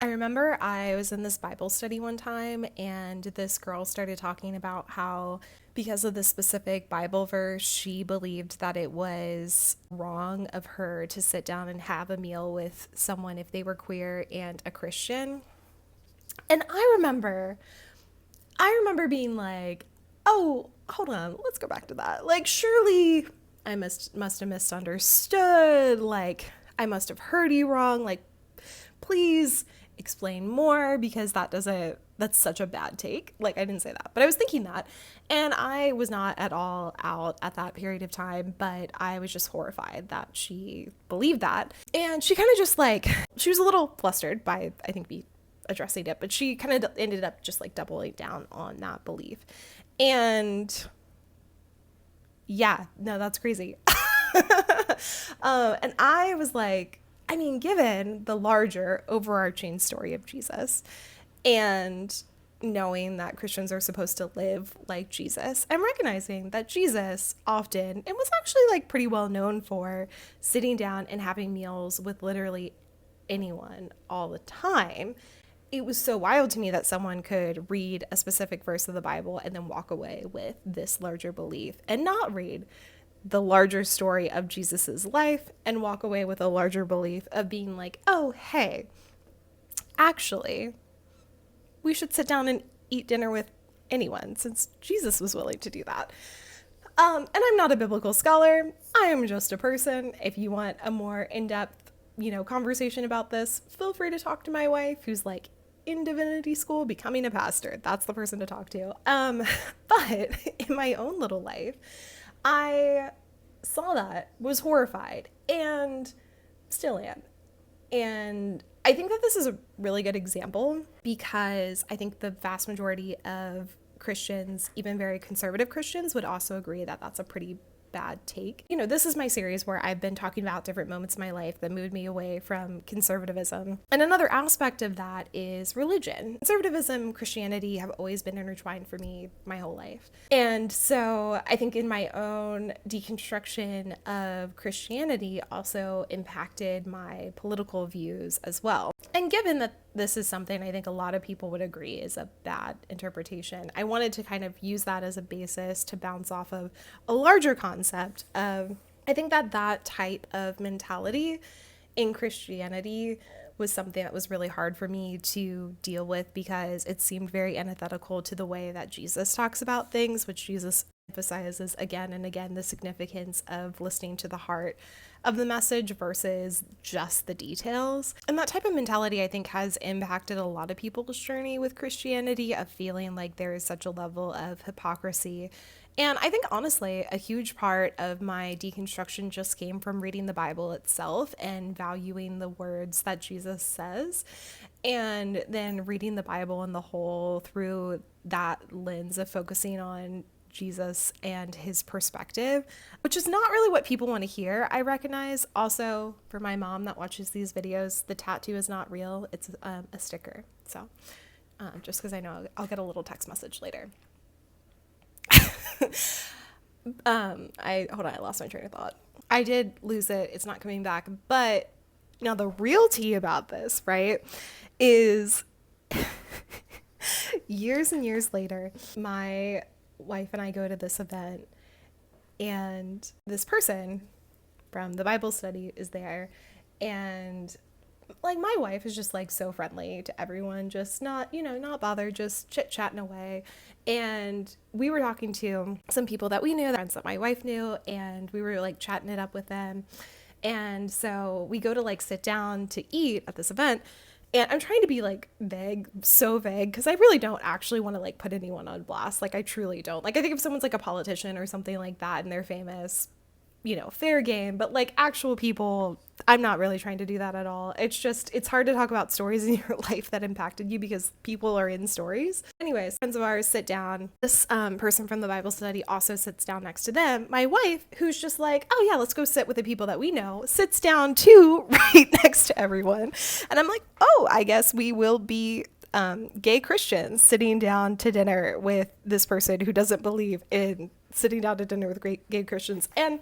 I remember I was in this Bible study one time, and this girl started talking about how, because of this specific Bible verse, she believed that it was wrong of her to sit down and have a meal with someone if they were queer and a Christian. And I remember being like, "Oh, hold on, let's go back to that. Like, surely I must have misunderstood. Like, I must have heard you wrong. Like, please explain more, because that's such a bad take. Like, I didn't say that, but I was thinking that. And I was not at all out at that period of time, but I was just horrified that she believed that. And she kind of just like, she was a little flustered by, I think, me addressing it, but she kind of ended up just like doubling down on that belief. And yeah, no, that's crazy. And I was like, I mean, given the larger overarching story of Jesus and knowing that Christians are supposed to live like Jesus, I'm recognizing that Jesus often, and was actually like pretty well known for, sitting down and having meals with literally anyone all the time. It was so wild to me that someone could read a specific verse of the Bible and then walk away with this larger belief and not read the larger story of Jesus's life and walk away with a larger belief of being like, oh, hey, actually, we should sit down and eat dinner with anyone, since Jesus was willing to do that. And I'm not a biblical scholar. I am just a person. If you want a more in-depth, conversation about this, feel free to talk to my wife, who's like in divinity school, becoming a pastor. That's the person to talk to. But in my own little life, I saw that, was horrified, and still am. And I think that this is a really good example, because I think the vast majority of Christians, even very conservative Christians, would also agree that that's a pretty bad take. This is my series where I've been talking about different moments in my life that moved me away from conservatism. And another aspect of that is religion. Conservatism, Christianity have always been intertwined for me my whole life. And so I think in my own deconstruction of Christianity also impacted my political views as well. And given that this is something I think a lot of people would agree is a bad interpretation, I wanted to kind of use that as a basis to bounce off of a larger concept of, I think that type of mentality in Christianity was something that was really hard for me to deal with, because it seemed very antithetical to the way that Jesus talks about things, which Jesus emphasizes again and again the significance of listening to the heart of the message versus just the details. And that type of mentality, I think, has impacted a lot of people's journey with Christianity, of feeling like there is such a level of hypocrisy. And I think, honestly, a huge part of my deconstruction just came from reading the Bible itself and valuing the words that Jesus says, and then reading the Bible in the whole through that lens of focusing on Jesus and his perspective, which is not really what people want to hear, I recognize. Also, for my mom that watches these videos, the tattoo is not real. It's a sticker. So just because I know I'll get a little text message later. I lost my train of thought. I did lose it. It's not coming back. But now the real tea about this, right, is years and years later, my wife and I go to this event, and this person from the Bible study is there, and like, my wife is just like so friendly to everyone, just not bothered, just chit-chatting away. And we were talking to some people that we knew, friends that my wife knew, and we were like chatting it up with them. And so we go to like sit down to eat at this event, and I'm trying to be like vague, so vague, because I really don't actually want to like put anyone on blast. Like, I truly don't. Like, I think if someone's like a politician or something like that and they're famous, fair game. But like actual people, I'm not really trying to do that at all. It's hard to talk about stories in your life that impacted you, because people are in stories. Anyways, friends of ours sit down. This person from the Bible study also sits down next to them. My wife, who's just like, oh yeah, let's go sit with the people that we know, sits down too, right next to everyone. And I'm like, oh, I guess we will be gay Christians sitting down to dinner with this person who doesn't believe in sitting down to dinner with great gay Christians. And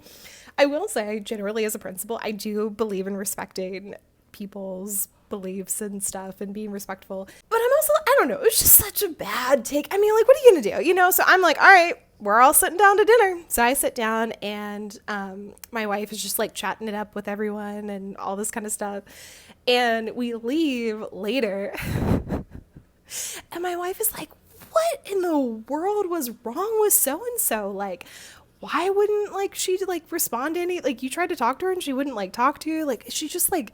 I will say, generally as a principle, I do believe in respecting people's beliefs and stuff and being respectful. But I'm also, I don't know, it was just such a bad take. I mean, like, what are you gonna do? You know, so I'm like, all right, we're all sitting down to dinner. So I sit down and my wife is just like chatting it up with everyone and all this kind of stuff. And we leave later. And my wife is like, what in the world was wrong with so and so? Like, why wouldn't like she like respond to any, like, you tried to talk to her and she wouldn't like talk to you? Like, is she just like,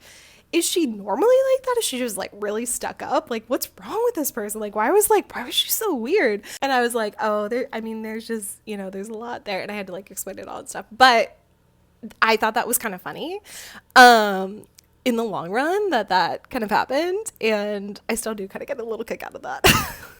is she normally like that? Is she just like really stuck up? Like, what's wrong with this person? Like, why was she so weird? And I was like, oh, I mean, there's just, you know, there's a lot there. And I had to like explain it all and stuff. But I thought that was kind of funny. In the long run, that kind of happened, and I still do kind of get a little kick out of that.